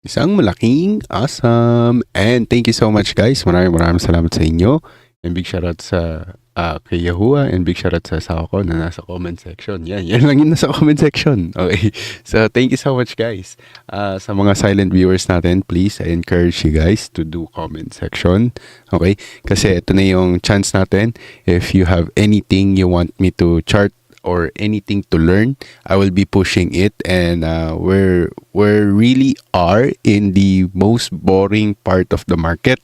Isang malaking awesome. And thank you so much guys. Maraming salamat sa inyo. And big shoutout sa kay Yahuwah and big shoutout sa asawa ko na nasa comment section. Yan lang yung nasa comment section. Okay. So thank you so much guys. Sa mga silent viewers natin, please I encourage you guys to do comment section. Okay? Kasi ito na yung chance natin. If you have anything you want me to chart or anything to learn, I will be pushing it. And we're really are in the most boring part of the market.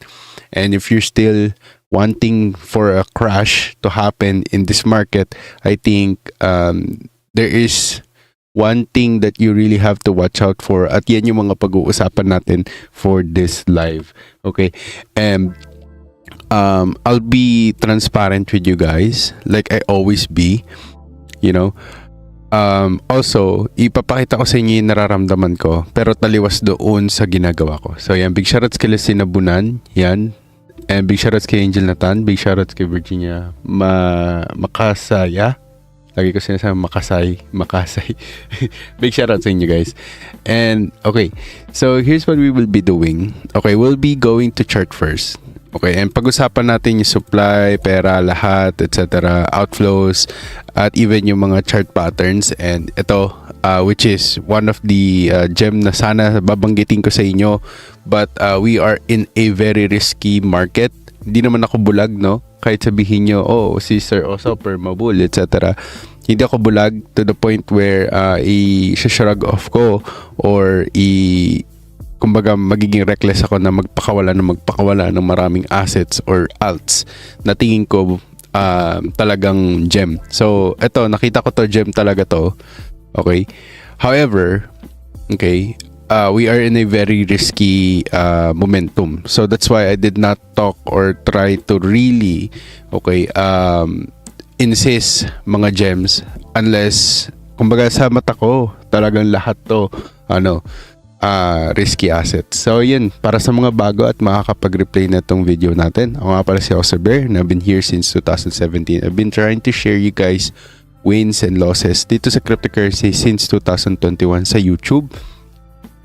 And if you're still wanting for a crash to happen in this market, I think there is one thing that you really have to watch out for. At yan yung mga pag-uusapan natin for this live. Okay? And I'll be transparent with you guys like I always be. You know, also, ipapakita ko sa inyo yung nararamdaman ko, pero taliwas doon sa ginagawa ko. So, yan, big shoutouts kay Lucina Bunan, yan. And big shoutouts kay Angel Nathan, big shoutouts kay Virginia Makasaya. Lagi ko sinasabi Makasay. Big shoutout sa inyo guys. And, okay, so here's what we will be doing. Okay, we'll be going to chart first. Okay, and pag-usapan natin yung supply, pera, lahat, etc., outflows, at even yung mga chart patterns. And ito, which is one of the gem na sana babanggitin ko sa inyo. But we are in a very risky market. Hindi naman ako bulag, no? Kahit sabihin nyo, oh, si Sir Osoper, mabul, etc. Hindi ako bulag to the point where i-shrug off ko or kumbaga magiging reckless ako na magpakawala ng maraming assets or alts na tingin ko talagang gem. So, eto, nakita ko to gem talaga to. Okay? However, okay, we are in a very risky momentum. So, that's why I did not talk or try to really, okay, insist mga gems unless, kumbaga sa mata ko, talagang lahat to, risky assets. So yun, para sa mga bago at makakapag-replay na itong video natin, ako nga pala si Osober na I've been here since 2017. I've been trying to share you guys wins and losses dito sa cryptocurrency since 2021 sa YouTube,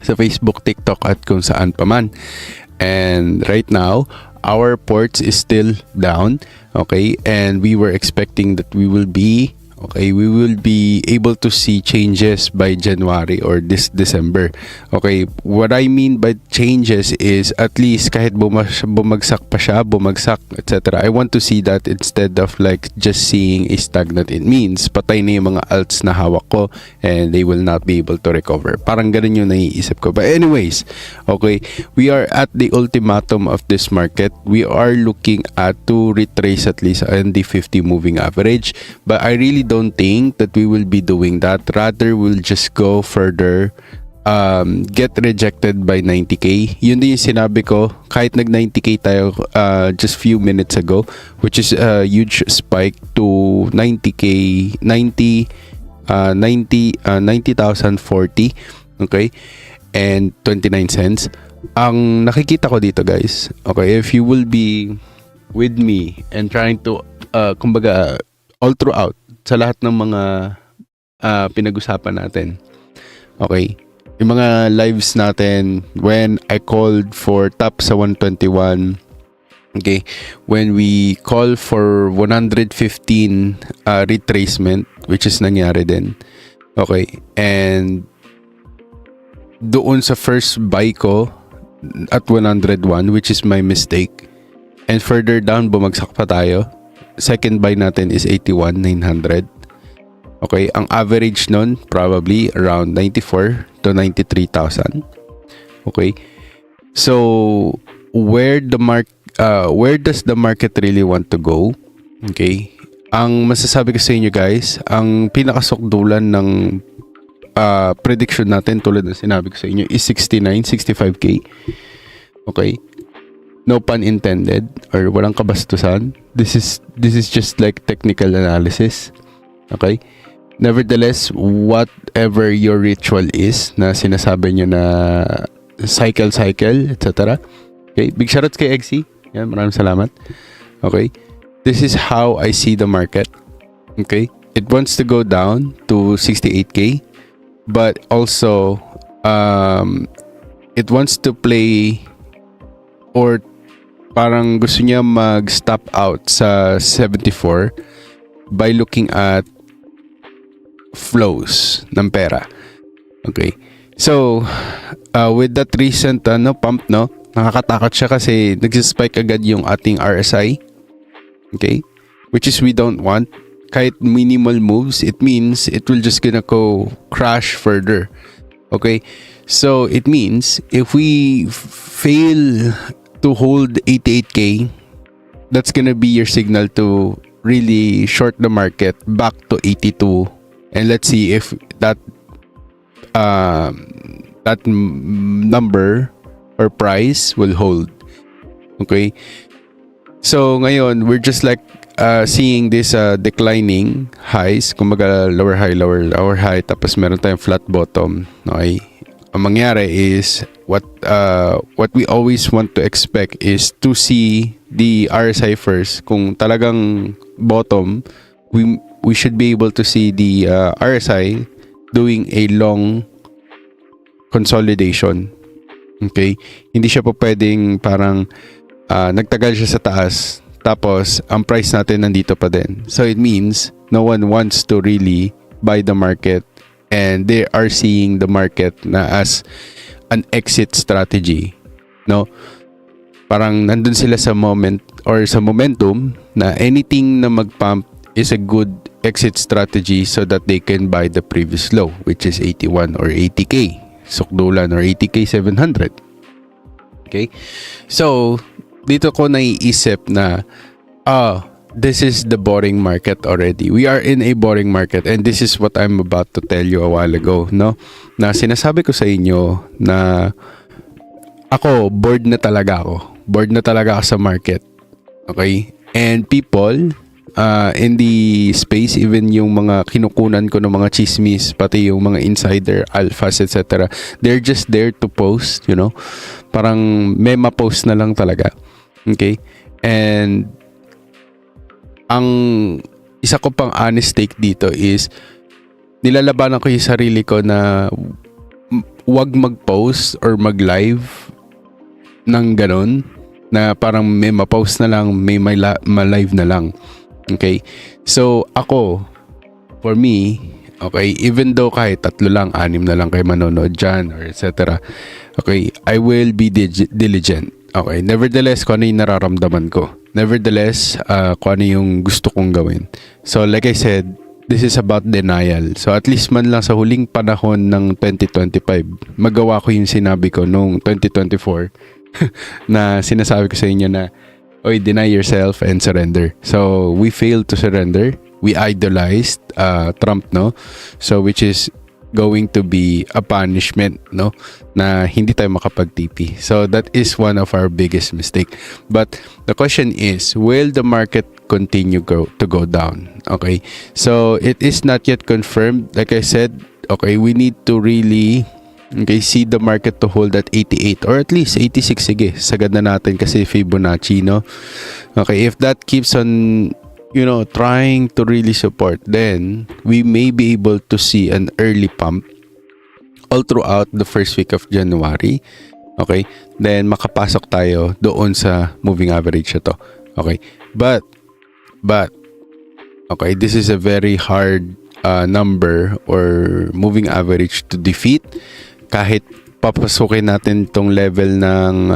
sa Facebook, TikTok at kung saan pa man. And right now, our ports is still down, okay, and we were expecting that we will be able to see changes by January or this December. Okay, what I mean by changes is at least kahit bumagsak pa siya, etc. I want to see that instead of like just seeing a stagnant. It means patay na yung mga alts na hawak ko and they will not be able to recover. Parang ganun yung naiisip ko. But anyways, okay, we are at the ultimatum of this market. We are looking at to retrace at least on the 50 moving average. But I really don't think that we will be doing that. Rather, we'll just go further, get rejected by 90k. Yun din yung sinabi ko kahit nag 90k tayo just few minutes ago, which is a huge spike to 90k, 90,040, okay, and 29 cents. Ang nakikita ko dito guys, okay, if you will be with me and trying to kumbaga all throughout sa lahat ng mga pinag-usapan natin. Okay? Yung mga lives natin when I called for top sa 121. Okay? When we call for 115 retracement, which is nangyari din. Okay? And doon sa first buy ko at 101, which is my mistake. And further down, bumagsak pa tayo. Second buy natin is 81,900. Okay, ang average nun probably around 94 to 93,000. Okay. So, where does the market really want to go? Okay. Ang masasabi ko sa inyo guys, ang pinakasukdulan ng prediction natin tulad ng sinabi ko sa inyo is 65k. Okay. No pun intended or walang kabastusan. This is just like technical analysis. Okay? Nevertheless, whatever your ritual is na sinasabi nyo na cycle, etc. Okay? Big shoutouts kay Eggsy. Yan, maraming salamat. Okay? This is how I see the market. Okay? It wants to go down to 68k, but also it wants to play or parang gusto niya mag-stop out sa 74 by looking at flows ng pera. Okay. So, with that recent pump, no, nakakatakot siya kasi nagsispike agad yung ating RSI. Okay? Which is we don't want. Kahit minimal moves, it means it will just gonna go crash further. Okay? So, it means if we fail to hold 88K, that's gonna be your signal to really short the market back to 82. And let's see if that number or price will hold. Okay? So, ngayon, we're just like seeing this declining highs. Kumbaga, lower high, tapos meron tayong flat bottom. Okay? Ang mangyari is, what we always want to expect is to see the RSI first. Kung talagang bottom, we should be able to see the RSI doing a long consolidation. Okay? Hindi siya po pwedeng parang nagtagal siya sa taas tapos ang price natin nandito pa din. So it means no one wants to really buy the market and they are seeing the market na as an exit strategy. No? Parang nandun sila sa moment or sa momentum na anything na mag-pump is a good exit strategy so that they can buy the previous low, which is 81 or 80K. Sukdulan or 80K 700. Okay? So, dito ko naiisip na this is the boring market already. We are in a boring market and this is what I'm about to tell you a while ago, no? Na sinasabi ko sa inyo na ako, bored na talaga ako. Bored na talaga ako sa market. Okay? And people in the space, even yung mga kinukunan ko ng mga chismis, pati yung mga insider, alphas, etc. They're just there to post, you know? Parang mema post na lang talaga. Okay? And ang isa ko pang honest take dito is nilalabanan ko yung sarili ko na wag mag-post or mag-live ng ganun na parang may ma-post na lang, may ma-live na lang. Okay? So, ako, for me, okay, even though kahit 3 lang, 6 na lang kayo manonood dyan, or etc. Okay, I will be diligent. Okay, nevertheless, kung ano yung nararamdaman ko. Nevertheless, kung ano yung gusto kong gawin. So, like I said, this is about denial. So, at least man lang sa huling panahon ng 2025, magawa ko yung sinabi ko nung 2024 na sinasabi ko sa inyo na oy, deny yourself and surrender. So, we failed to surrender. We idolized Trump, no? So, which is going to be a punishment, no? Na hindi tayo makapag-TP. So, that is one of our biggest mistake. But, the question is, will the market continue to go down? Okay? So, it is not yet confirmed. Like I said, okay, we need to really see the market to hold at 88 or at least 86. Sige, sagad na natin kasi Fibonacci, no? Okay, if that keeps on, trying to really support, then we may be able to see an early pump all throughout the first week of January. Okay, then makapasok tayo doon sa moving average ito. Okay, but okay, this is a very hard number or moving average to defeat. Kahit papasukin natin itong level ng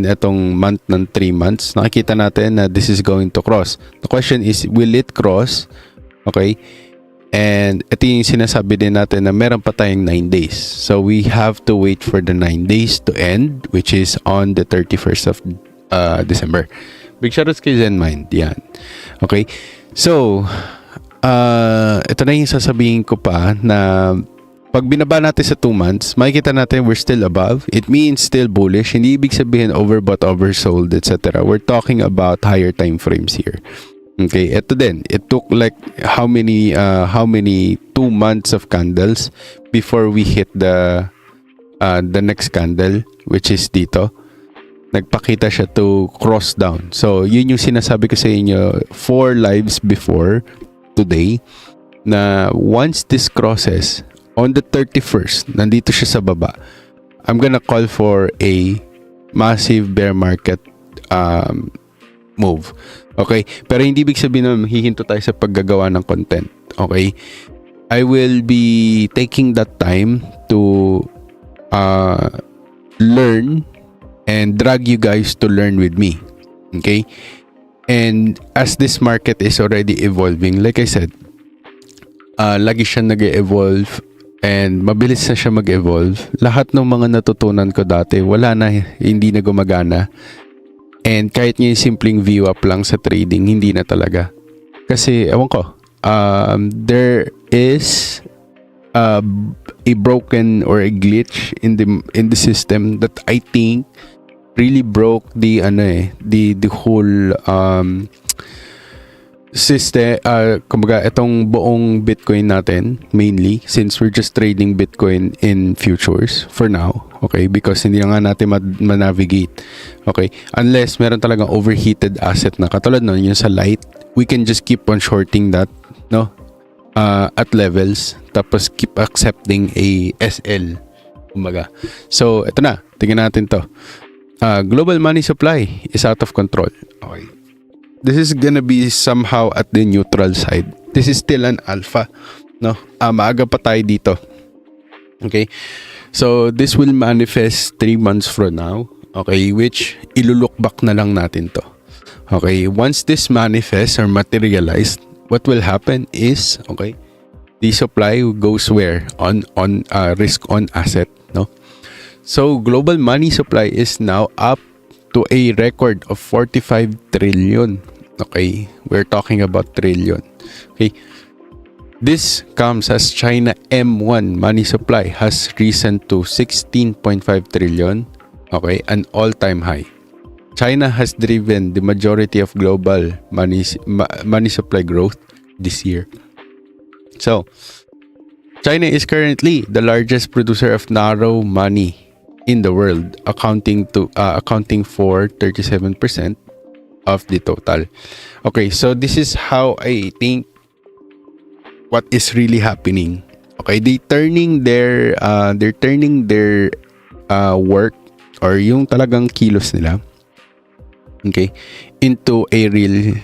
itong month ng 3 months, nakikita natin na this is going to cross. The question is, will it cross? Okay? And ito yung sinasabi din natin na meron pa tayong 9 days. So we have to wait for the 9 days to end, which is on the 31st of December. Big shoutouts kay ZenMind. Yan. Okay? So, ito na yung sasabihin ko pa na pag binaba natin sa 2 months, makikita natin we're still above. It means still bullish. Hindi ibig sabihin overbought, oversold, etc. We're talking about higher time frames here. Okay, ito din. It took like how many 2 months of candles before we hit the next candle, which is dito. Nagpakita siya to cross down. So, yun yung sinasabi ko sa inyo 4 lives before today na once this crosses on the 31st, nandito siya sa baba. I'm gonna call for a massive bear market move. Okay? Pero hindi ibig sabihin na hihinto tayo sa paggagawa ng content. Okay? I will be taking that time to learn and drag you guys to learn with me. Okay? And as this market is already evolving, like I said, lagi siya nag-evolve and mabilis na siya mag-evolve. Lahat ng mga natutunan ko dati, wala na, hindi na gumagana. And kahit nga yung simpleng view up lang sa trading, hindi na talaga. Kasi, ewan ko, there is a broken or a glitch in the system that I think really broke the whole system, kumbaga itong buong Bitcoin natin, mainly since we're just trading Bitcoin in futures for now, okay, because hindi na nga natin ma-navigate, okay, unless meron talagang overheated asset na katulad nun yung sa Light, we can just keep on shorting that, no, at levels, tapos keep accepting a SL, kumbaga. So ito na, tingnan natin to. Global money supply is out of control. Okay. This is gonna be somehow at the neutral side. This is still an alpha, no? Maaga pa tayo dito. Okay. So this will manifest 3 months from now. Okay, which ilulook back na lang natin to. Okay, once this manifests or materialized, what will happen is, okay, the supply goes where? On risk on asset, no? So global money supply is now up to a record of 45 trillion. Okay, we're talking about trillion. Okay, this comes as China M1 money supply has risen to 16.5 trillion. Okay, an all-time high. China has driven the majority of global money supply growth this year. So, China is currently the largest producer of narrow money in the world, accounting for 37% of the total. Okay, so this is how I think what is really happening. Okay, they're turning their work or yung talagang kilos nila, okay, into a real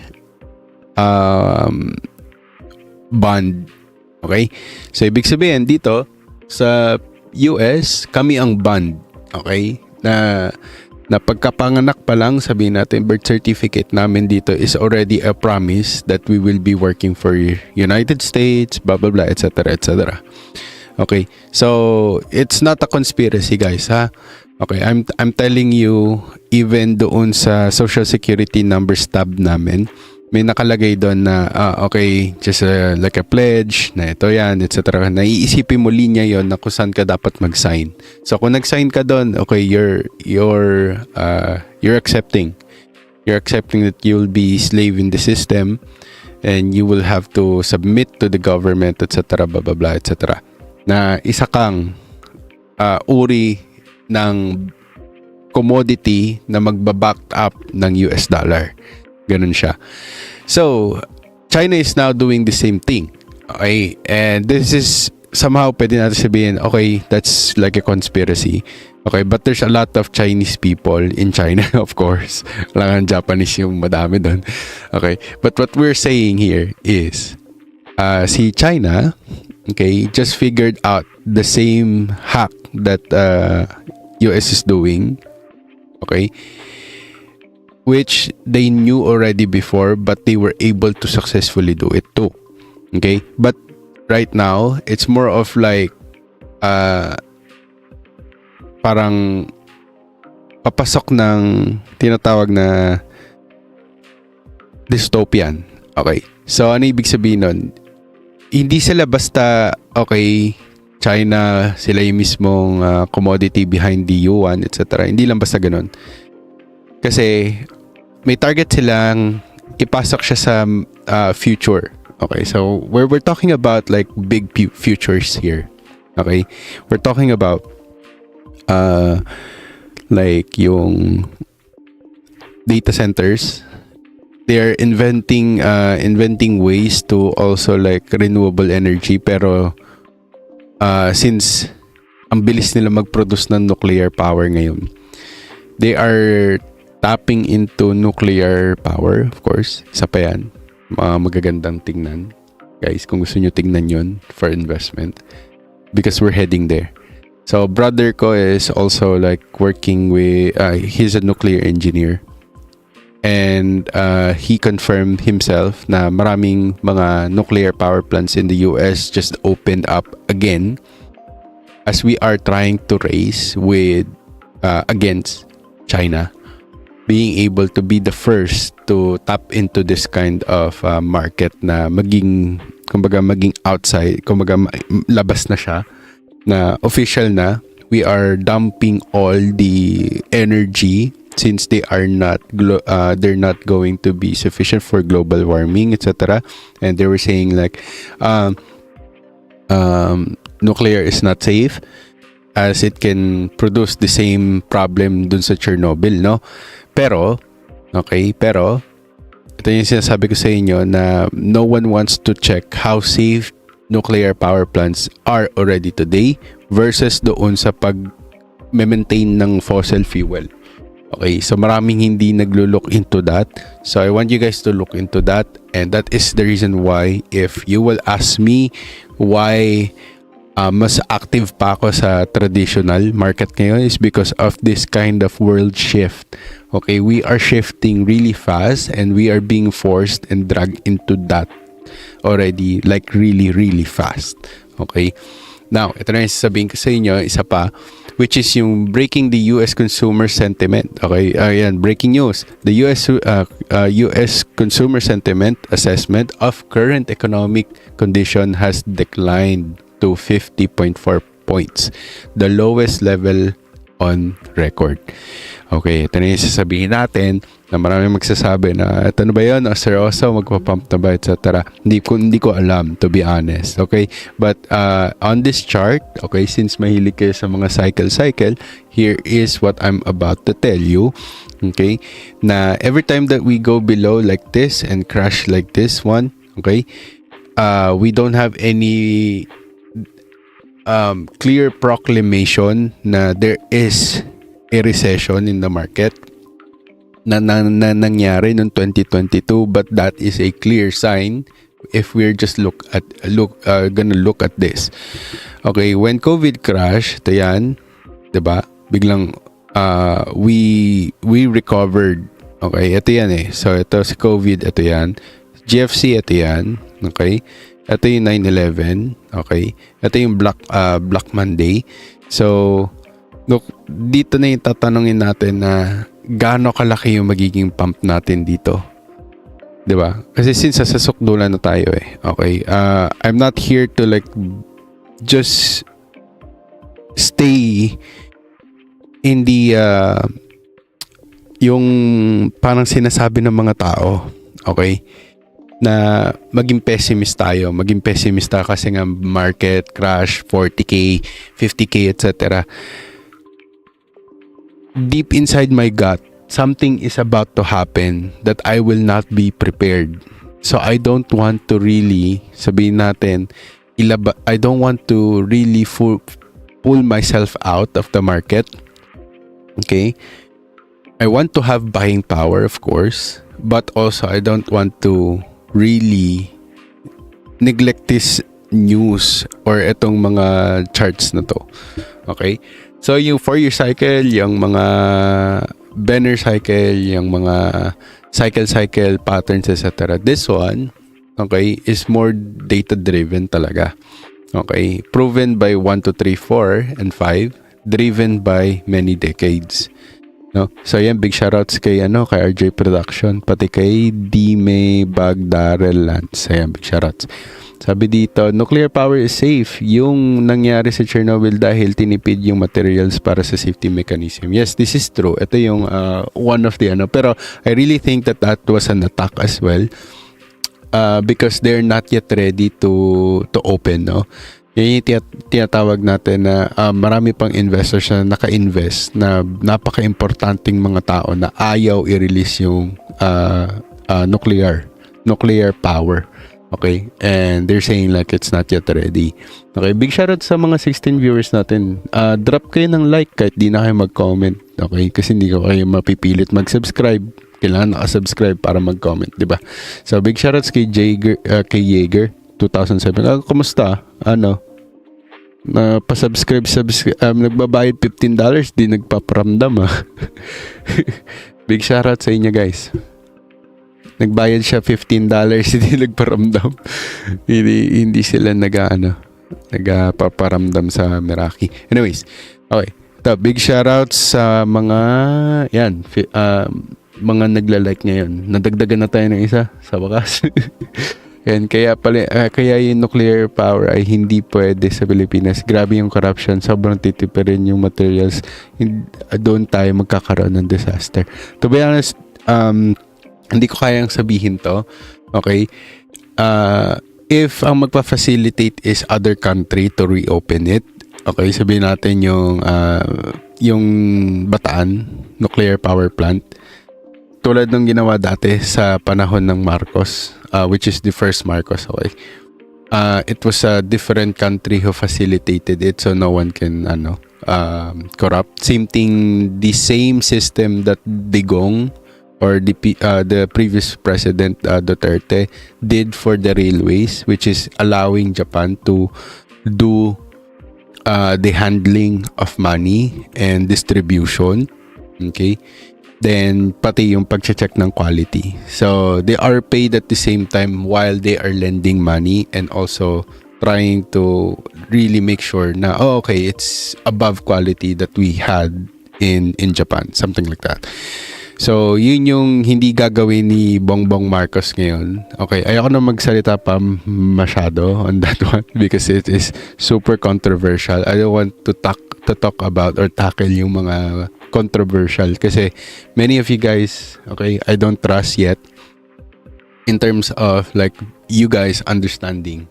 bond. Okay, so ibig sabihin dito sa US, kami ang bond. Okay? Na pagkapanganak pa lang, sabihin natin, birth certificate namin dito is already a promise that we will be working for United States, blah, blah, blah, etc., etc. Okay? So, it's not a conspiracy, guys, ha? Okay, I'm telling you, even doon sa Social Security numbers tab namin, may nakalagay doon na okay, just like a pledge na ito yan, etc. Naiisipin mo linya yon na kung saan ka dapat mag-sign. So kung nag-sign ka doon, okay, you're accepting that you'll be slave in the system and you will have to submit to the government, etc. blah blah blah, etc. Na isa kang uri ng commodity na magba-back up ng US dollar. Ganun siya. So, China is now doing the same thing. Okay? And this is somehow pwede natin sabihin, okay, that's like a conspiracy. Okay? But there's a lot of Chinese people in China, of course. Lang Japanese yung madami doon. Okay? But what we're saying here is, si China, okay, just figured out the same hack that US is doing. Okay? Which they knew already before, but they were able to successfully do it too. Okay? But right now, it's more of like parang papasok ng tinatawag na dystopian. Okay? So, ano ibig sabihin nun? Hindi sila basta, okay, China, sila yung mismong commodity behind the yuan, etc. Hindi lang basta ganun. Kasi may target silang ipasok siya sa future. Okay, so we're talking about like big futures here. Okay, we're talking about like yung data centers. They're inventing ways to also like renewable energy, pero since ang bilis nila mag-produce ng nuclear power ngayon. They are tapping into nuclear power, of course. Isa pa yan. Magagandang tingnan. Guys, kung gusto nyo tingnan yun for investment. Because we're heading there. So, brother ko is also like working with, he's a nuclear engineer. And he confirmed himself na maraming mga nuclear power plants in the US just opened up again as we are trying to race with against China, being able to be the first to tap into this kind of market na maging outside, kumbaga labas na siya, na official na. We are dumping all the energy since they are not they're not going to be sufficient for global warming, etc. And they were saying like nuclear is not safe as it can produce the same problem dun sa Chernobyl, no? Pero ito yung sinasabi ko sa inyo na no one wants to check how safe nuclear power plants are already today versus doon sa pag-maintain ng fossil fuel. Okay, so maraming hindi naglo-look into that. So I want you guys to look into that, and that is the reason why, if you will ask me why mas active pa ako sa traditional market ngayon, is because of this kind of world shift. Okay, we are shifting really fast and we are being forced and dragged into that already, like really, really fast. Okay, now, ito na yung sasabihin ko sa inyo, isa pa, which is yung breaking the US consumer sentiment. Okay, ayan, breaking news. The US consumer sentiment assessment of current economic condition has declined to 50.4 points, the lowest level on record. Okay, ito na yung sasabihin natin na maraming magsasabi na ito na ba yun? O seryoso, magpapump na ba? Etc. Hindi ko alam, to be honest. Okay, but on this chart, okay, since mahilig kayo sa mga cycle, here is what I'm about to tell you. Okay, na every time that we go below like this and crash like this one, okay, we don't have any clear proclamation na there is a recession in the market na nangyari noong 2022, but that is a clear sign if we're just gonna look at this. Okay, when COVID crash, ito yan, 'di ba? Biglang we recovered. Okay, ito yan eh. So ito si COVID, ito yan. GFC, ito yan. Okay? Ito yung 9/11. Okay? Ito yung Black Monday. So look, dito na yung tatanungin natin na gaano kalaki yung magiging pump natin dito. 'Di ba? Kasi since sa sukdulan na tayo eh. Okay? I'm not here to like just stay in the yung parang sinasabi ng mga tao. Okay? Na maging pessimist tayo. Maging pessimista kasi nga market crash, 40K, 50K, etc. Deep inside my gut, something is about to happen that I will not be prepared. So I don't want to really, sabihin natin, I don't want to really pull myself out of the market. Okay? I want to have buying power, of course, but also I don't want to really neglect this news or itong mga charts na to. Okay? So yung 4-year cycle, yung mga Benner cycle, yung mga cycle patterns, etc. This one, okay, is more data driven talaga. Okay? Proven by 1, 2, 3, 4, and 5. Driven by many decades. No? So yan, big shoutouts kay kay RJ Production, pati kay Dime Bagdarel Lance. Ayan, big shoutouts. Sabi dito, nuclear power is safe. Yung nangyari sa Chernobyl dahil tinipid yung materials para sa safety mechanism. Yes, this is true. Ito yung one of the pero I really think that was an attack as well. Because they're not yet ready to open, no? Yan yung tinatawag natin na marami pang investors na naka-invest na napaka-importanting mga tao na ayaw i-release yung nuclear power. Okay? And they're saying like it's not yet ready. Okay? Big shoutout sa mga 16 viewers natin. Drop kayo ng like kahit di na kayo mag-comment. Okay? Kasi hindi ko kayo mapipilit mag-subscribe. Kailangan naka-subscribe para mag-comment, di ba? So, big shoutouts kay Jaeger 2007. Kumusta? Pa-subscribe, nagbabayad $15, di nagpaparamdam Big shoutout sa inyo guys. Nagbayad siya $15, hindi nagparamdam. hindi sila nagpaparamdam sa Meraki. Anyways, okay. Big shoutouts sa mga mga nagla-like ngayon. Nadagdagan na tayo ng isa sa wakas. Yan, kaya yung nuclear power ay hindi pwede sa Pilipinas. Grabe yung corruption, sobrang titipirin yung materials. Doon tayo magkakaroon ng disaster. To be honest, hindi ko kayang sabihin to. Okay? If ang magpa-facilitate is other country to reopen it, okay, sabihin natin yung Bataan nuclear power plant, tulad ng ginawa dati sa panahon ng Marcos, which is the first Marcos, okay? It was a different country who facilitated it, so no one can corrupt. Same thing, the same system that Digong or the previous president Duterte did for the railways, which is allowing Japan to do the handling of money and distribution. Okay? Then pati yung pag-check ng quality. So they are paid at the same time while they are lending money and also trying to really make sure na okay, it's above quality that we had in Japan, something like that. So yun yung hindi gagawin ni Bongbong Marcos ngayon. Okay, ayoko na magsalita pa masyado on that one because it is super controversial. I don't want to talk about or tackle yung mga controversial kasi many of you guys, okay, I don't trust yet in terms of like you guys understanding,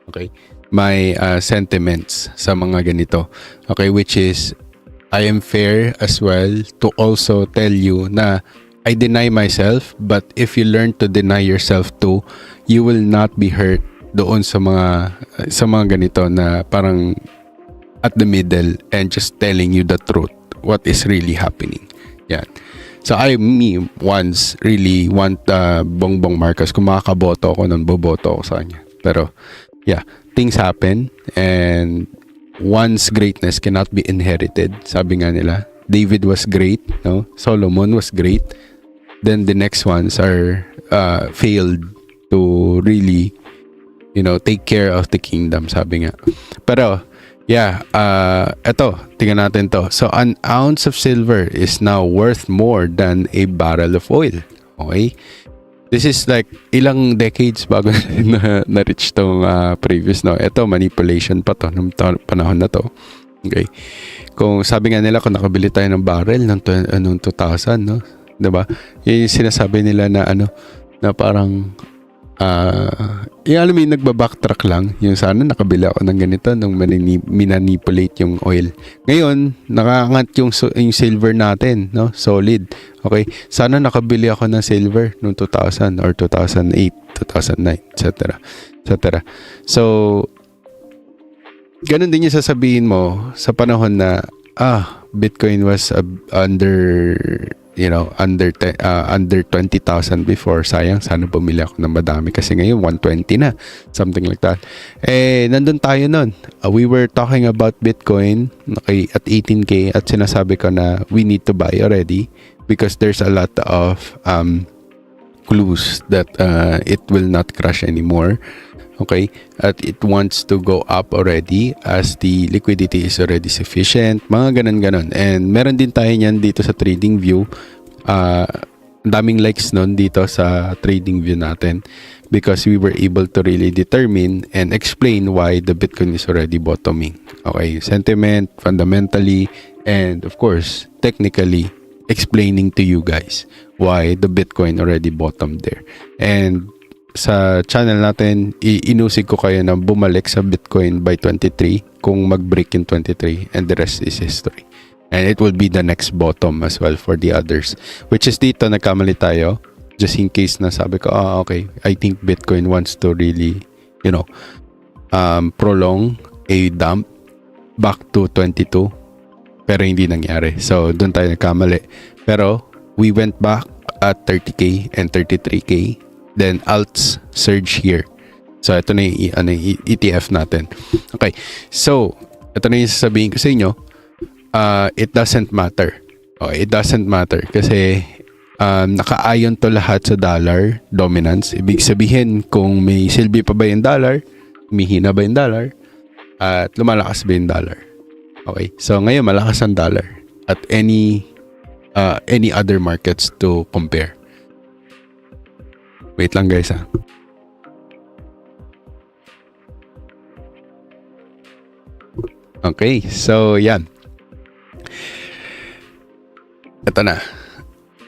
okay, my sentiments sa mga ganito, okay, which is I am fair as well to also tell you na I deny myself, but if you learn to deny yourself too, you will not be hurt doon sa mga ganito na parang at the middle and just telling you the truth, what is really happening. Yan. So once really want Bongbong Marcos, kung makakaboto ako nun, boboto ako sa kanya. Pero yeah, things happen and one's greatness cannot be inherited. Sabi nga nila, David was great, no? Solomon was great. Then the next ones are failed to really, take care of the kingdom, sabi nga. Pero yeah, eto, tingnan natin to. So, an ounce of silver is now worth more than a barrel of oil. Okay? This is like ilang decades bago na-reach tong previous, no? Ito, manipulation pa to, nung panahon na to. Okay? Kung sabi nga nila, kung nakabili tayo ng barrel noong 2000, no? Diba? Yung sinasabi nila na na parang alam mo yung nagbabacktrack lang, yung sana nakabili ako ng ganito nung minanipulate yung oil. Ngayon, nakakangat yung silver natin, no? Solid. Okay? Sana nakabili ako ng silver noong 2000 or 2008, 2009, etc. etc. So, ganun din yung sasabihin mo sa panahon na Bitcoin was under under 20,000 before. Sayang, sana bumili ako ng madami kasi ngayon 120 na, something like that. Nandun tayo nun. We were talking about Bitcoin at 18K at sinasabi ko na we need to buy already because there's a lot of clues that it will not crash anymore. Okay? At it wants to go up already as the liquidity is already sufficient. Mga ganun-ganun. And meron din tayo niyan dito sa TradingView. Daming likes nun dito sa TradingView natin because we were able to really determine and explain why the Bitcoin is already bottoming. Okay? Sentiment, fundamentally, and of course, technically, explaining to you guys why the Bitcoin already bottomed there. And sa channel natin, inusig ko kayo na bumalik sa Bitcoin by 23 kung mag-break in 23 and the rest is history. And it will be the next bottom as well for the others. Which is dito, nagkamali tayo. just in case na sabi ko, okay, I think Bitcoin wants to really, prolong a dump back to 22. Pero hindi nangyari. So, doon tayo nagkamali. Pero, we went back at 30K and 33K. Then, alts surge here. So, ito na yung ETF natin. Okay. So, ito na yung sasabihin ko sa inyo. It doesn't matter. Okay, it doesn't matter. Kasi, nakaayon to lahat sa dollar dominance. Ibig sabihin, kung may silbi pa ba yung dollar, humihina ba yung dollar, at lumalakas ba yung dollar. Okay, so ngayon malakas ang dollar at any other markets to compare. Wait lang guys ha. Okay, so yan. Ito na.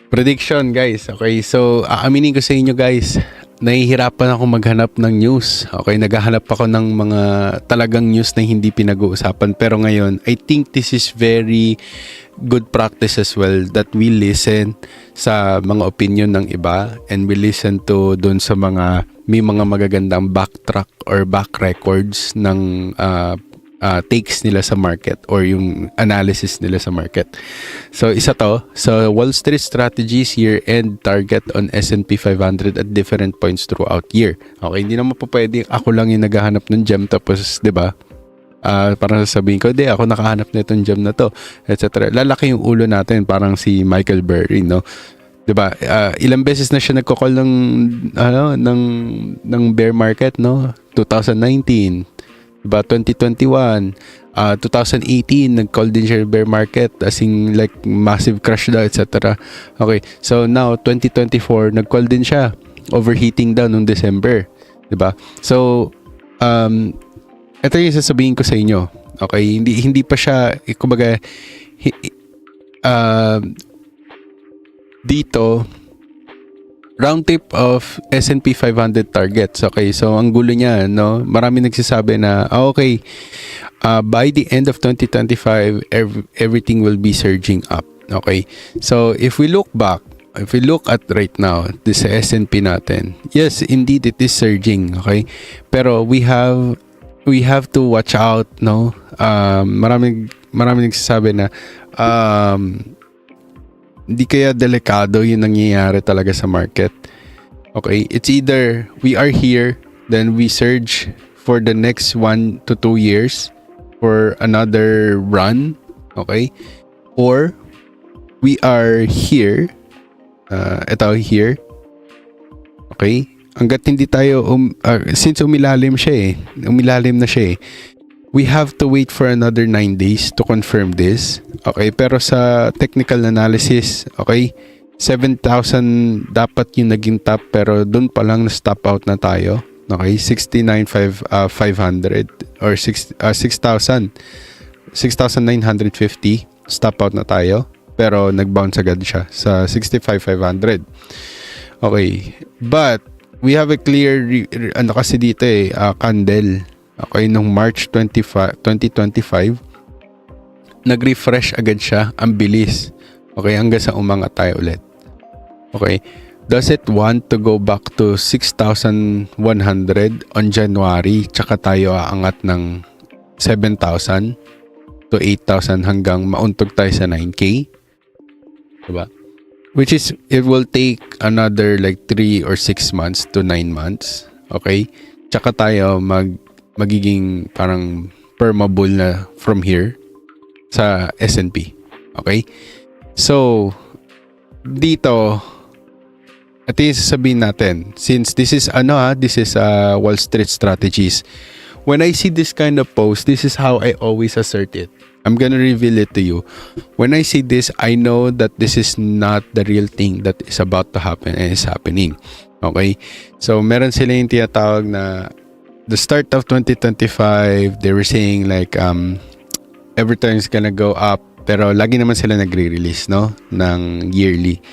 Prediction guys. Okay, so aaminin ko sa inyo guys, nahihirapan ako maghanap ng news. Okay, naghahanap ako ng mga talagang news na hindi pinag-uusapan. Pero ngayon, I think this is very good practice as well that we listen sa mga opinion ng iba and we listen to doon sa may mga magagandang backtrack or back records ng takes nila sa market or yung analysis nila sa market. So, isa to. So, Wall Street Strategies year-end target on S&P 500 at different points throughout year. Okay, hindi naman po pwede ako lang yung naghahanap ng gem tapos, di ba? Parang sasabihin ko, ako nakahanap na itong gem na to, etc. Lalaki yung ulo natin, parang si Michael Burry, no? Diba? Ilang beses na siya nagko-call ng bear market, no? 2019, diba? 2021, 2018, nag-call din siya bear market, as in like massive crash daw, etc. Okay, so now 2024, nag-call din siya, overheating daw nung December, diba? So, ito yung sasabihin ko sa inyo. Okay, hindi pa siya, kumbaga, dito, round trip of S&P 500 targets. Okay, so ang gulo niya, no? Marami nagsasabi na, okay, by the end of 2025, everything will be surging up. Okay, so if we look at right now, this S&P natin, yes, indeed, it is surging. Okay, pero we have to watch out, no? Marami nagsasabi na, hindi kaya delikado yung nangyayari talaga sa market. Okay, it's either we are here, then we surge for the next 1 to 2 years for another run, okay? Or we are here, here, okay? Hanggat hindi tayo, since umilalim na siya we have to wait for another 9 days to confirm this. Okay, pero sa technical analysis, okay, 7,000 dapat yung naging top, pero dun pa lang na-stop out na tayo. Okay, 69,500 or 6,950 stop out na tayo, pero nag-bounce agad siya sa 65,500. Okay, but we have a clear kasi dito candle. Okay, nung March 2025, nag-refresh agad siya, ang bilis. Okay, hanggang sa umangat tayo ulit. Okay, does it want to go back to 6,100 on January, tsaka tayo aangat ng 7,000 to 8,000 hanggang mauntog tayo sa 9K? Diba? Which is, it will take another like 3 or 6 months to 9 months. Okay? Tsaka tayo magiging parang permabull na from here sa S&P. Okay? So, dito, at yung sasabihin natin, since this is Wall Street Strategies, when I see this kind of post, this is how I always assert it. I'm gonna reveal it to you. When I see this, I know that this is not the real thing that is about to happen and is happening. Okay? So, meron sila yung tinatawag na the start of 2025, they were saying like every time is gonna go up, pero lagi naman sila nagre-release, no, ng yearly.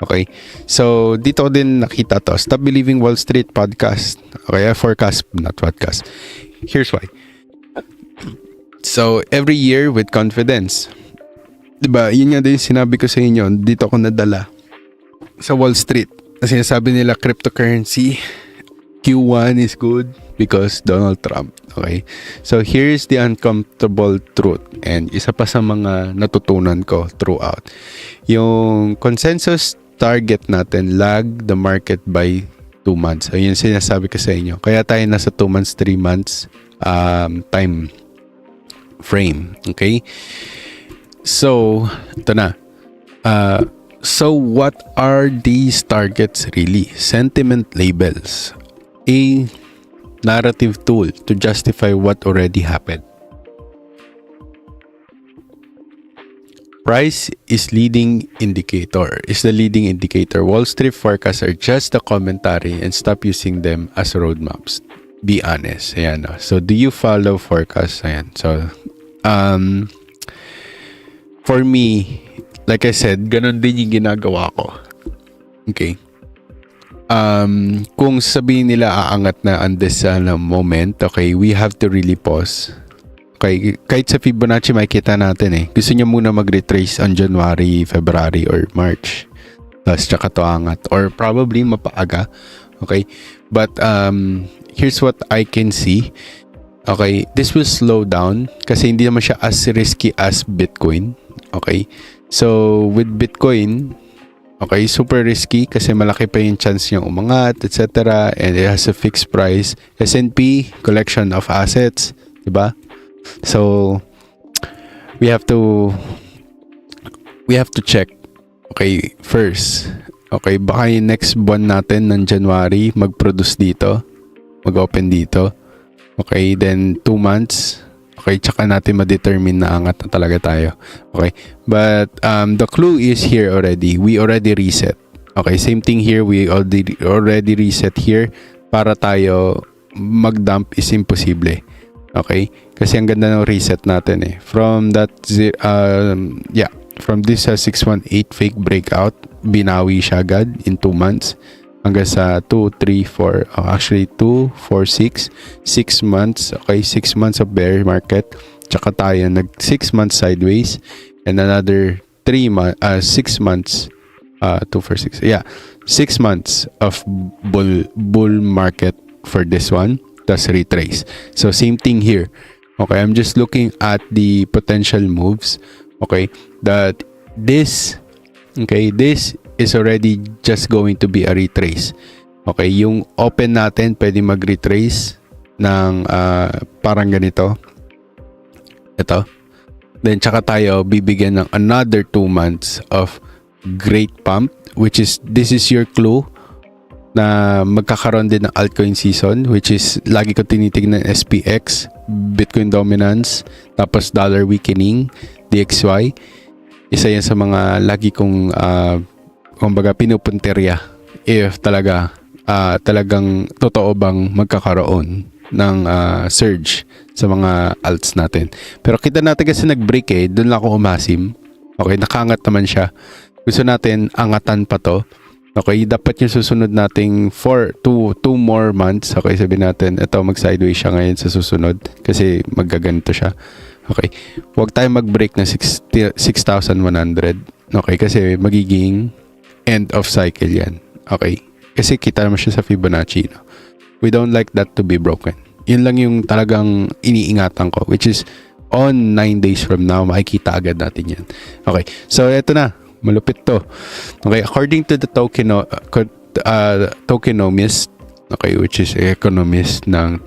Okay, so dito ko din nakita to, Stop Believing Wall Street podcast. Okay, forecast, not podcast. Here's why. So every year with confidence, diba, yun nga din sinabi ko sa inyo, dito ako nadala sa Wall Street. sinasabi nila cryptocurrency, Q1 is good because Donald Trump. Okay? So here's the uncomfortable truth, and isa pa sa mga natutunan ko throughout. Yung consensus target natin lag the market by 2 months. Ayun sinasabi ko sa inyo. Kaya tayo nasa 2 months, 3 months time frame. Okay? So, ito na. So what are these targets really? Sentiment labels. A narrative tool to justify what already happened. Price is the leading indicator. Wall Street forecasts are just a commentary and stop using them as roadmaps. Be honest. Ayan. So, do you follow forecasts? Ayan. So, for me, like I said, ganun din yung ginagawa ko. Okay. Kung sabihin nila aangat na on this moment, okay, we have to really pause. Okay, kahit sa Fibonacci makikita natin gusto niya muna mag-retrace on January, February, or March. Tapos tsaka to angat. Or probably mapaaga. Okay. But here's what I can see. Okay, this will slow down kasi hindi naman siya as risky as Bitcoin. Okay. So, with Bitcoin, okay, super risky kasi malaki pa yung chance niyang umangat, etc. And it has a fixed price. S&P, collection of assets, diba? So, we have to check. Okay, first. Okay, baka yung next buwan natin ng January, mag-produce dito, mag-open dito. Okay, then 2 months. Okay, tsaka natin ma-determine na angat na talaga tayo. Okay, but the clue is here already. We already reset. Okay, same thing here. We already reset here. Para tayo mag-dump is imposible. Okay, kasi ang ganda ng reset natin From that, from this 618 fake breakout, binawi siya agad in 2 months. Hanggang sa 2, 3, 4, actually 2, 4, 6 months. Okay, 6 months of bear market. Tsaka tayo nag 6 months sideways and another 6 months 2, 4, 6. Yeah, 6 months of bull market for this one. That's retrace. So same thing here. Okay, I'm just looking at the potential moves. Okay, that this is already just going to be a retrace. Okay, yung open natin pwede mag-retrace ng parang ganito. Ito. Then tsaka tayo bibigyan ng another 2 months of great pump, which is, this is your clue na magkakaroon din ng altcoin season, which is lagi ko tinitignan SPX, Bitcoin dominance, tapos dollar weakening, DXY. Isa yan sa mga lagi kong kumbaga pinupunterya if talagang totoo bang magkakaroon ng surge sa mga alts natin. Pero kita natin kasi nag-break doon lang ako umasim. Okay, nakaangat naman siya. Gusto natin angatan pa to. Okay, dapat yung susunod nating 2 more months. Okay, sabihin natin ito mag-sideways siya ngayon sa susunod kasi maggaganito siya. Okay, huwag tayo mag-break ng 6,100. Okay, kasi magiging end of cycle yan. Okay, kasi kita naman siya sa Fibonacci. We don't like that to be broken. Yun lang yung talagang iniingatan ko, which is on 9 days from now, makikita agad natin yan. Okay, so eto na. Malupit to. Okay, according to the tokenomist, okay, which is economist ng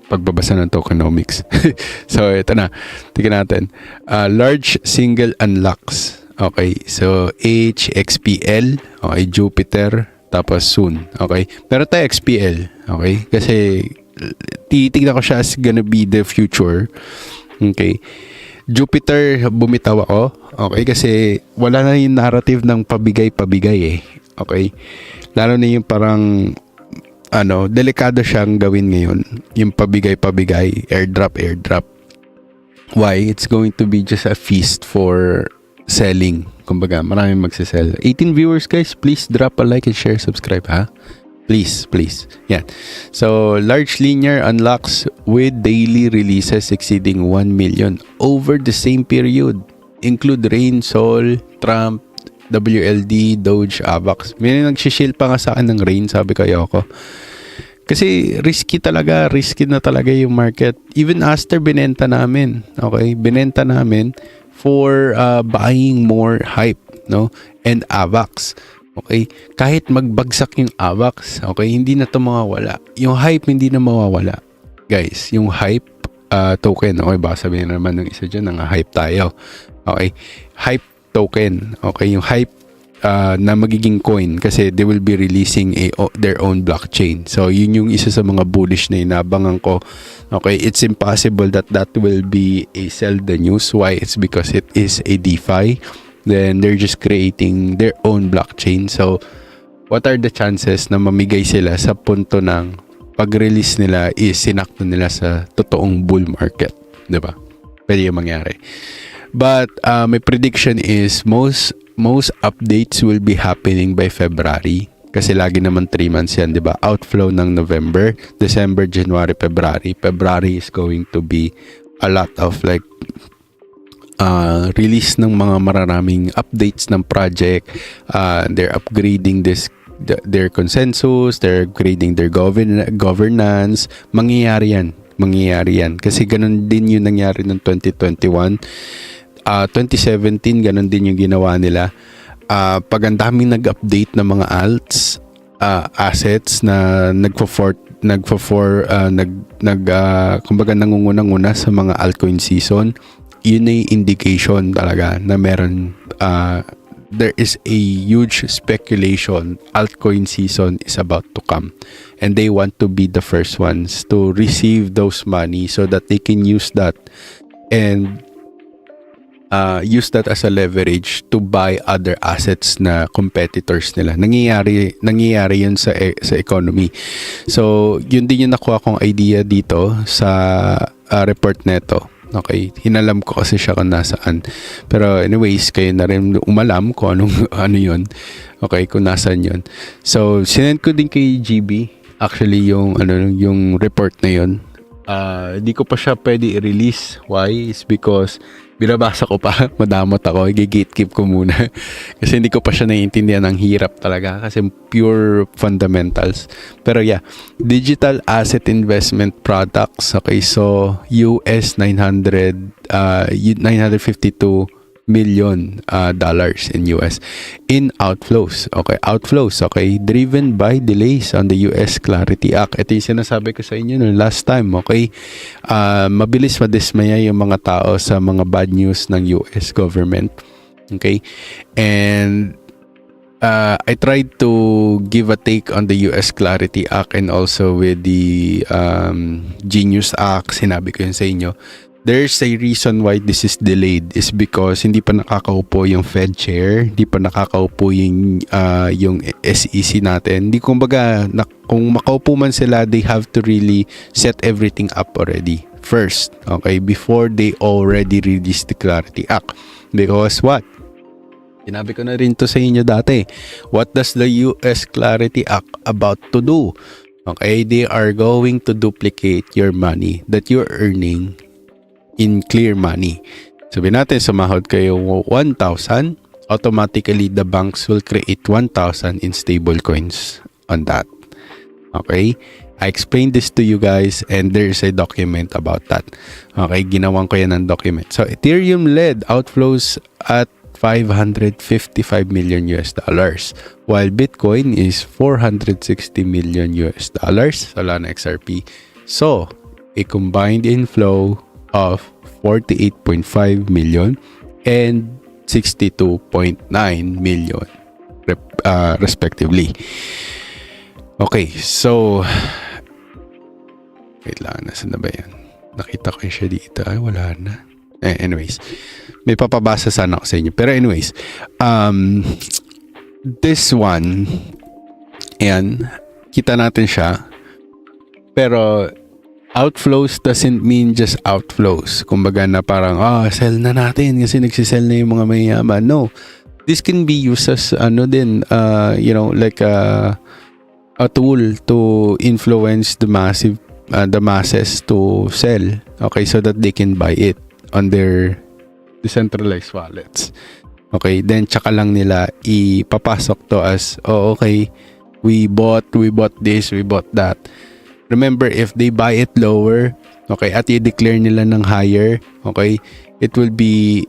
pagbabasa ng tokenomics. So, ito na. Tingnan natin. Large single unlocks. Okay, so HXPL, okay, Jupiter, tapos soon. Okay, pero tayo XPL. Okay, kasi titignan ko siya as gonna be the future. Okay. Jupiter, bumitaw ako. Okay, kasi wala na yung narrative ng pabigay-pabigay Okay. Lalo na yung parang delikado siyang gawin ngayon. Yung pabigay-pabigay, airdrop. Why? It's going to be just a feast for selling. Kumbaga, maraming magsisell. 18 viewers guys, please drop a like and share, subscribe ha. Please. Yan. So, large linear unlocks with daily releases exceeding 1 million over the same period. Include Rain, Sol, Trump, WLD, Doge, AVAX. May nagsishil pa nga sa akin ng rain, sabi ko, ayoko. Kasi risky na talaga yung market. Even Aster binenta namin, okay? Binenta namin for buying more hype, no? And AVAX, okay? Kahit magbagsak yung AVAX, okay? Hindi na to mawawala. Yung hype hindi na mawawala. Guys, yung hype token, okay? Baka sabihin naman ng isa dyan, hype tayo. Okay? Hype token, okay? Yung hype na magiging coin kasi they will be releasing their own blockchain. So, yun yung isa sa mga bullish na inabangan ko. Okay, it's impossible that will be a sell the news. Why? It's because it is a DeFi. Then, they're just creating their own blockchain. So, what are the chances na mamigay sila sa punto ng pag-release nila is sinakto nila sa totoong bull market? Diba? Pwede yung mangyari. But, my prediction is most updates will be happening by February. Kasi lagi naman 3 months yan, di ba? Outflow ng November, December, January, February. February is going to be a lot of like release ng mga mararaming updates ng project. They're upgrading their consensus, they're upgrading their governance. Mangyayari yan. Kasi ganun din yung nangyari ng 2021. 2017 ganun din yung ginawa nila. Pag ang daming nag-update ng mga alts assets na kumbaga nangungunang-una sa mga altcoin season, yun ay indication talaga na meron there is a huge speculation altcoin season is about to come, and they want to be the first ones to receive those money so that they can use that and use that as a leverage to buy other assets na competitors nila. Nangyayari yun sa economy. So, yun din yung nakuha kong idea dito sa report neto. Okay, hinalam ko kasi siya kung nasaan. Pero anyways, kayo na rin umalam kung ano yun. Okay, kung nasaan yun. So, sinend ko din kay GB actually yung report na yun. Hindi ko pa siya pwede i-release. Why? Is because binabasa ko pa, madamot ako, i-gatekeep ko muna. Kasi hindi ko pa siya naiintindihan, ang hirap talaga kasi pure fundamentals. Pero yeah, digital asset investment products, okay, so US 952 million dollars in US in outflows. Okay, driven by delays on the US Clarity Act. Ito yung sinasabi ko sa inyo no last time, okay? Mabilis madismaya yung mga tao sa mga bad news ng US government. Okay? And I tried to give a take on the US Clarity Act and also with the Genius Act. Sinabi ko yun sa inyo. There's a reason why this is delayed is because hindi pa nakakaupo yung Fed chair, hindi pa nakakaupo yung SEC natin. Hindi kumbaga kung makaupo man sila, they have to really set everything up already first, okay, before they already release the Clarity Act. Because what? Sinabi ko na rin to sa inyo dati. What does the US Clarity Act about to do? Okay, they are going to duplicate your money that you're earning in clear money. Sabihin natin, sumahod kayo 1,000, automatically the banks will create 1,000 in stable coins on that. Okay? I explained this to you guys and there's a document about that. Okay? Ginawan ko yan ng document. So, Ethereum led outflows at $555 million while Bitcoin is $460 million sa Solana XRP. So, a combined inflow of 48.5 million and 62.9 million respectively. Okay, so wait lang, nasan na ba yan? Nakita ko siya dito. Ay, wala na. Anyways, may papabasa sana ako sa inyo. Pero anyways, this one, ayan, kita natin siya. Pero outflows doesn't mean just outflows. Kumbaga na parang, sell na natin kasi nagsisell na yung mga mayayaman. No. This can be used as, like a tool to influence the masses to sell. Okay, so that they can buy it on their decentralized wallets. Okay, then tsaka lang nila ipapasok to as, oh okay, we bought this, we bought that. Remember, if they buy it lower, okay, at i-declare nila ng higher, okay, it will be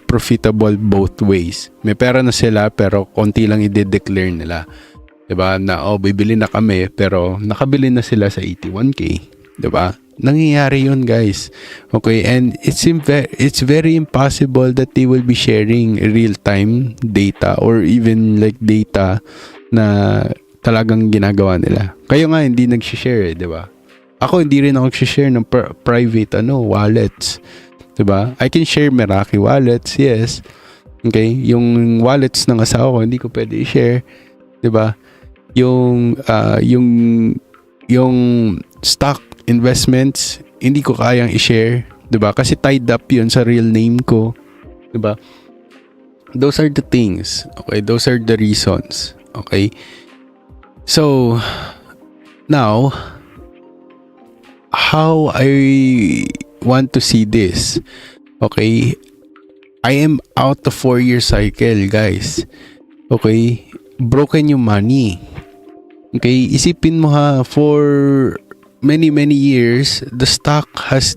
profitable both ways. May pera na sila pero konti lang i-declare nila. Diba? Na, oh, bibili na kami pero nakabili na sila sa 81k. Diba? Nangyayari yun, guys. Okay, and it's very impossible that they will be sharing real-time data or even like data na talagang ginagawa nila. Kayo nga hindi nag-share, 'di ba? Ako hindi rin ako nag-share ng private wallets, 'di ba? I can share Meraki wallets, yes. Okay, yung wallets ng asawa ko hindi ko pwede i-share, 'di ba? Yung stock investments hindi ko kayang i-share, 'di ba? Kasi tied up 'yun sa real name ko, 'di ba? Those are the things. Okay, those are the reasons. Okay? So, now, how I want to see this, okay, I am out of 4-year cycle, guys. Okay, broken yung money. Okay, isipin mo ha, for many years, the stock has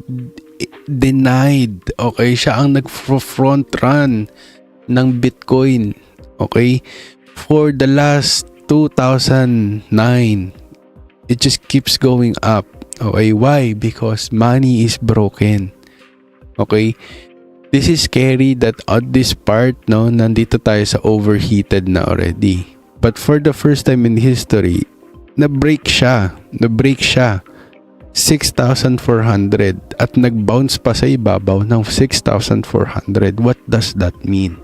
denied, okay, siya ang nag-front run ng Bitcoin, okay, for the last 2009, it just keeps going up. Okay, why? Because money is broken. Okay, this is scary that at this part, no, nandito tayo sa overheated na already. But for the first time in history, na-break siya 6,400 at nag-bounce pa sa ibabaw ng 6,400. What does that mean?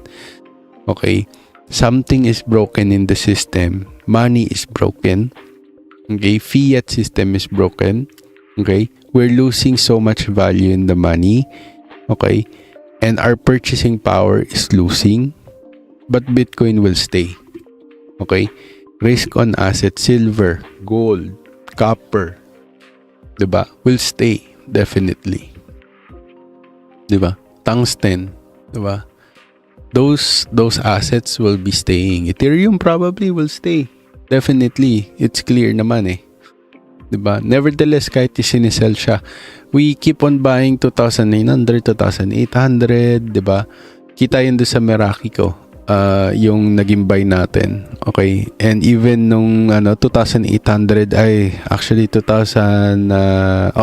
Okay, something is broken in the system. Money is broken. Okay, fiat system is broken. Okay, we're losing so much value in the money. Okay, and our purchasing power is losing. But Bitcoin will stay. Okay, risk on asset, silver, gold, copper, diba, will stay definitely. Diba? Tungsten, diba? Those assets will be staying. Ethereum probably will stay. Definitely. It's clear naman eh. Diba? Nevertheless, kahit isinisell siya, we keep on buying 2,900, 2,800, diba? Kita yun doon sa Meraki ko. Yung naging buy natin. Okay? And even nung 2,800 ay actually 2,400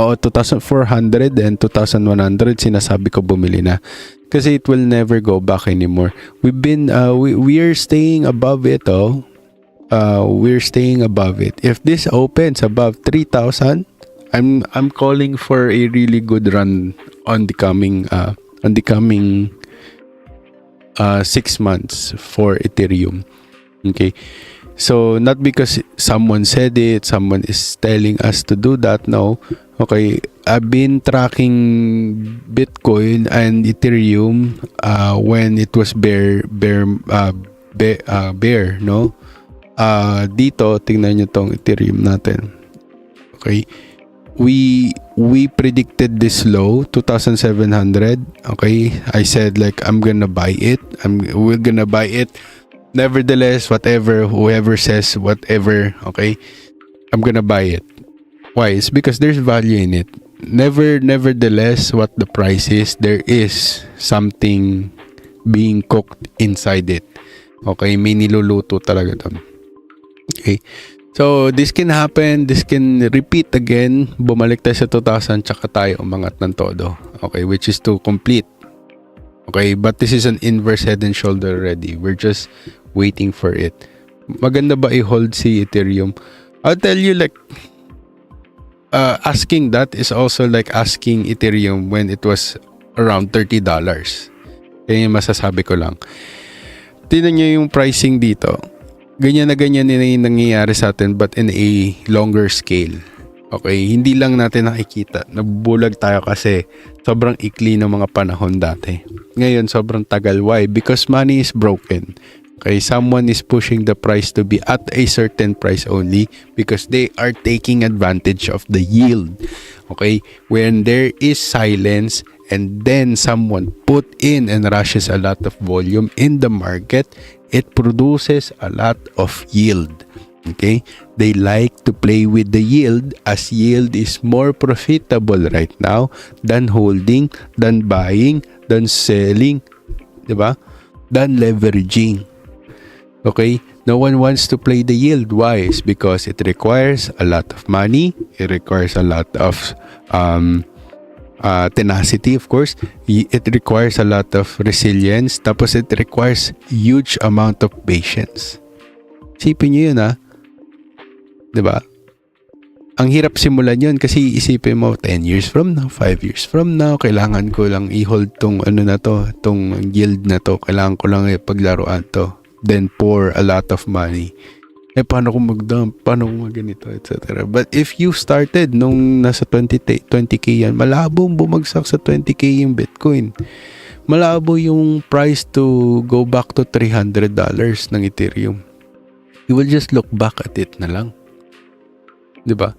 and 2,100 sinasabi ko bumili na. Kasi it will never go back anymore. We've been we are staying above it, we're staying above it. If this opens above 3,000, I'm calling for a really good run on the coming 6 months for Ethereum. Okay? So, not because someone said it, someone is telling us to do that. No. Okay, I've been tracking Bitcoin and Ethereum when it was bear, no? Dito, tingnan nyo tong Ethereum natin. Okay? We predicted this low, 2,700. Okay? I said like, I'm gonna buy it. We're gonna buy it. Nevertheless, whoever says whatever, okay, I'm gonna buy it. Why? It's because there's value in it. Nevertheless, what the price is, there is something being cooked inside it. Okay, may niluluto talaga doon. Okay, so this can happen, this can repeat again. Bumalik tayo sa 2,000, tsaka tayo umangat ng todo. Okay, which is to complete. Okay, but this is an inverse head and shoulder already. We're just waiting for it. Maganda ba i-hold si Ethereum? I'll tell you, like, asking that is also like asking Ethereum when it was around $30. Kaya yung masasabi ko lang. Tingnan nyo yung pricing dito. Ganyan na yung nangyayari sa atin, but in a longer scale. Okay, hindi lang natin nakikita. Nabubulag tayo kasi sobrang ikli ng mga panahon dati. Ngayon, sobrang tagal. Why? Because money is broken. Okay, someone is pushing the price to be at a certain price only because they are taking advantage of the yield. Okay, when there is silence and then someone put in and rushes a lot of volume in the market, it produces a lot of yield. Okay? They like to play with the yield, as yield is more profitable right now than holding, than buying, than selling, diba? Than leveraging. Okay? No one wants to play the yield. Why? It's because it requires a lot of money. It requires a lot of tenacity, of course. It requires a lot of resilience. Tapos it requires huge amount of patience. Isipin nyo yun, diba? Ang hirap simulan yun kasi isipin mo 10 years from now, 5 years from now, kailangan ko lang i-hold tong tong yield na to. Kailangan ko lang ipaglaruan to. Then pour a lot of money. Paano ko mag-dump? Paano ko mag-ganito? Etc. But if you started nung nasa 20k yan, malabo bumagsak sa 20k yung Bitcoin. Malabo yung price to go back to $300 ng Ethereum. You will just look back at it na lang. Diba?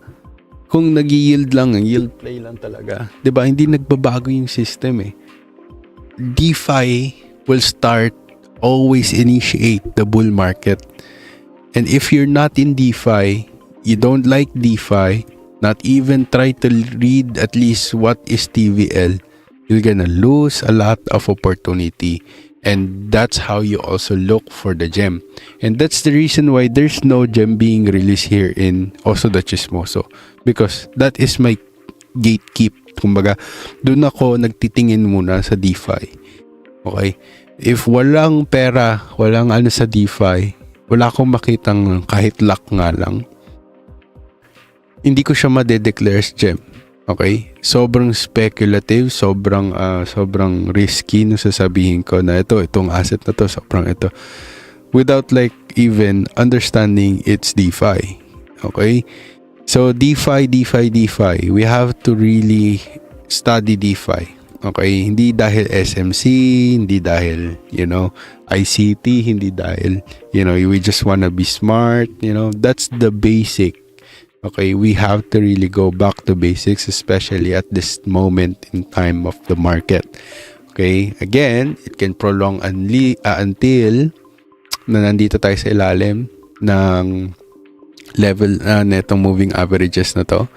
Kung nag-yield lang, yield play lang talaga. Diba? Hindi nagbabago yung system eh. DeFi will always initiate the bull market. And if you're not in DeFi, you don't like DeFi, not even try to read at least what is TVL, you're gonna lose a lot of opportunity. And that's how you also look for the gem. And that's the reason why there's no gem being released here in Oso de Chismoso. Because that is my gatekeep. Kumbaga, doon ako nagtitingin muna sa DeFi. Okay? If walang pera, walang sa DeFi, wala akong makitang kahit luck nga lang, hindi ko siya ma-declare as gem. Okay? Sobrang speculative, sobrang risky nung sasabihin ko na itong asset na to, sobrang ito. Without like even understanding its DeFi. Okay? So DeFi, we have to really study DeFi. Okay? Hindi dahil SMC, hindi dahil, ICT, hindi dahil, we just wanna be smart, that's the basic. Okay, we have to really go back to basics, especially at this moment in time of the market. Okay, again, it can prolong until na nandito tayo sa ilalim ng level netong moving averages na to.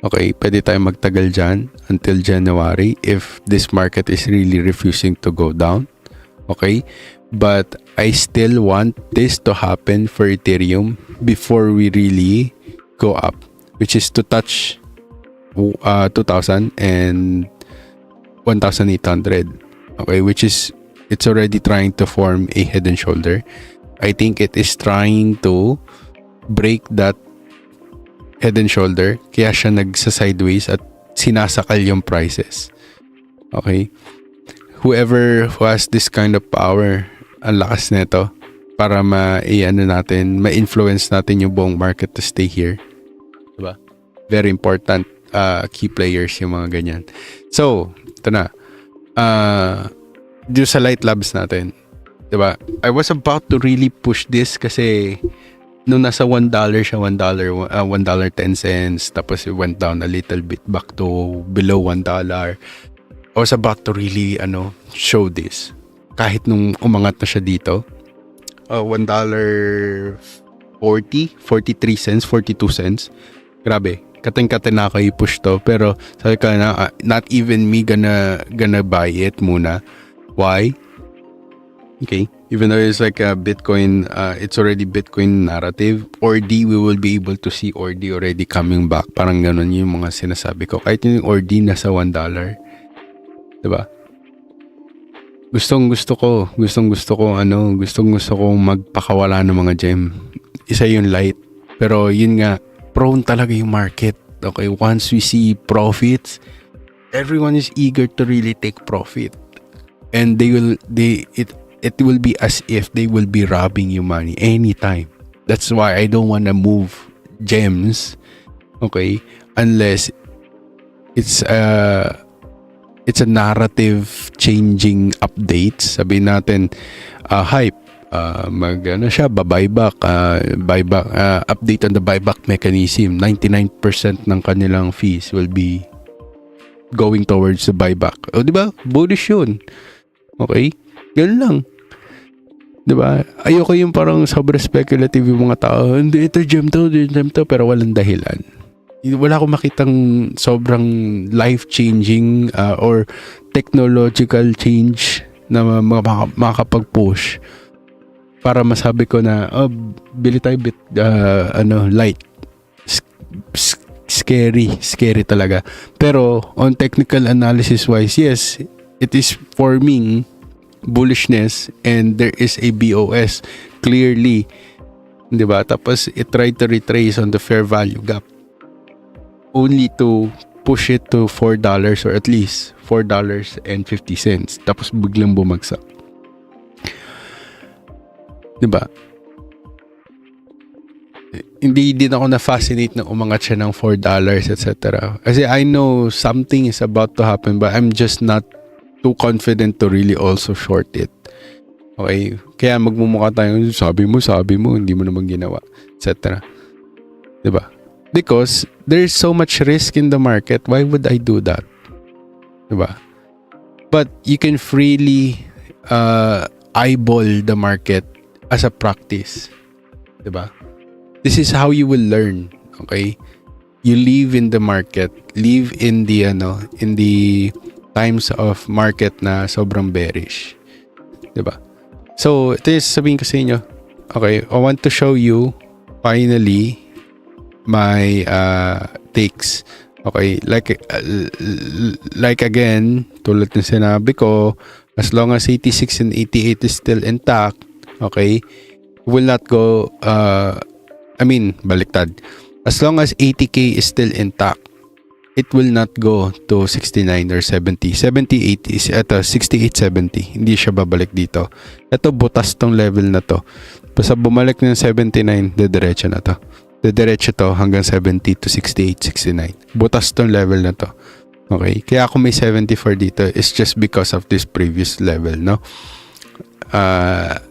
Okay, pwede tayo magtagal dyan until January if this market is really refusing to go down. Okay, but I still want this to happen for Ethereum before we really go up, which is to touch 2,000 and 1,800. Okay, which is, it's already trying to form a head and shoulder. I think it is trying to break that head and shoulder, kaya siya nagsa-sideways at sinasakal yung prices. Okay, whoever who has this kind of power, ang lakas nito para ma-influence natin yung buong market to stay here. Diba? Very important key players yung mga ganyan. So, ito na. Dito sa Light Labs natin. Diba? I was about to really push this kasi nung nasa $1 siya, $1.10, tapos it went down a little bit back to below $1. I was about to really show this. Kahit nung umangat na siya dito, $1.40, 43 cents, 42 cents. Grabe, kating-kating na ako i-push to. Pero sabi ko na, not even me gonna buy it muna. Why? Okay, even though it's like a Bitcoin, it's already Bitcoin narrative. ORD, we will be able to see ORD already coming back. Parang ganun yung mga sinasabi ko. Kahit yung ORD nasa $1. Diba? Gustong gusto ko magpakawala ng mga gem. Isa yung light. Pero yun nga, prone talaga yung market. Okay, once we see profits, everyone is eager to really take profit. And it will be as if they will be robbing you money anytime. That's why I don't want to move gems. Okay, unless it's a narrative changing update. Sabihin natin hype, buyback, update on the buyback mechanism. 99% ng kanilang fees will be going towards the buyback. O, di ba? Bullish yun. Okay? Ganun lang. Di ba? Ayoko yung parang sobrang speculative yung mga tao. Hindi, ito gem to, pero walang dahilan. Wala akong makitang sobrang life-changing or technological change na makakapag-push para masabi ko na bili tayo light. Scary talaga. Pero on technical analysis wise, yes, it is forming bullishness and there is a BOS clearly, 'di ba? Tapos it tried to retrace on the fair value gap only to push it to $4 or at least $4.50. Tapos biglang bumagsak. 'Di ba? Hindi din ako na-fascinate na umangat siya ng $4, etc. Kasi I know something is about to happen but I'm just not too confident to really also short it. Okay? Kaya magmumukha tayo, sabi mo, hindi mo naman ginawa, etc. Diba? Because there's so much risk in the market. Why would I do that? Diba? But you can freely eyeball the market as a practice. Diba? This is how you will learn. Okay? You live in the market, live in the times of market na sobrang bearish. 'Di ba? So, ito yung sabihin ko sa inyo. Okay, I want to show you finally my takes. Okay, like again, tulad ng sinabi ko, as long as 86 and 88 is still intact, okay, will not go baliktad. As long as 80k is still intact, it will not go to 69 or 70. 78 is ito, 68, 70. Hindi siya babalik dito. Ito, butas tong level na to. Basta bumalik ng 79, dediretso na to. Dediretso to hanggang 70 to 68, 69. Butas tong level na to. Okay? Kaya ako may 74 dito is just because of this previous level, no?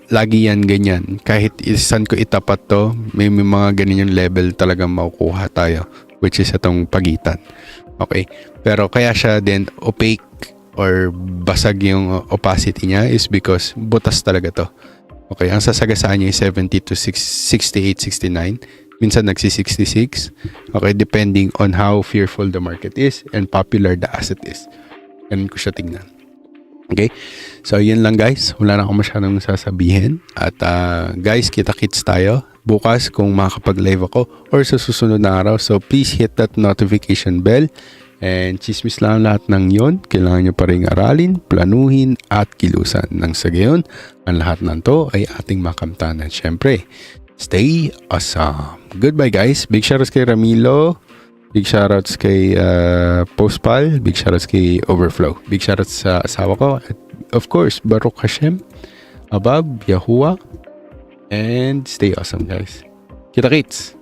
Lagi yan ganyan. Kahit isan ko itapat to, may mga ganyan yung level talagang makukuha tayo, which is itong pagitan. Okay? Pero kaya siya din opaque or basag yung opacity niya is because butas talaga to. Okay? Ang sasagasaan niya is 70 to 68, 69. Minsan nagsi-66. Okay? Depending on how fearful the market is and popular the asset is. Ganun ko siya tingnan. Okay? So, yun lang guys. Wala na akong masyadong sasabihin. At guys, kita-kits tayo bukas kung makakapag-live ako or sa susunod na araw. So, please hit that notification bell. And chismis lang lahat ng yon. Kailangan nyo pa rin aralin, planuhin, at kilusan. Nang sa gayon, ang lahat ng to ay ating makamtanan. Siyempre, stay awesome. Goodbye guys. Big shoutouts kay Ramilo. Big shoutouts kay Postpal. Big shoutouts kay Overflow. Big shoutouts sa asawa ko. At of course, Baruch Hashem, Abab, Yahuwah. And stay awesome, guys. Kita-kits!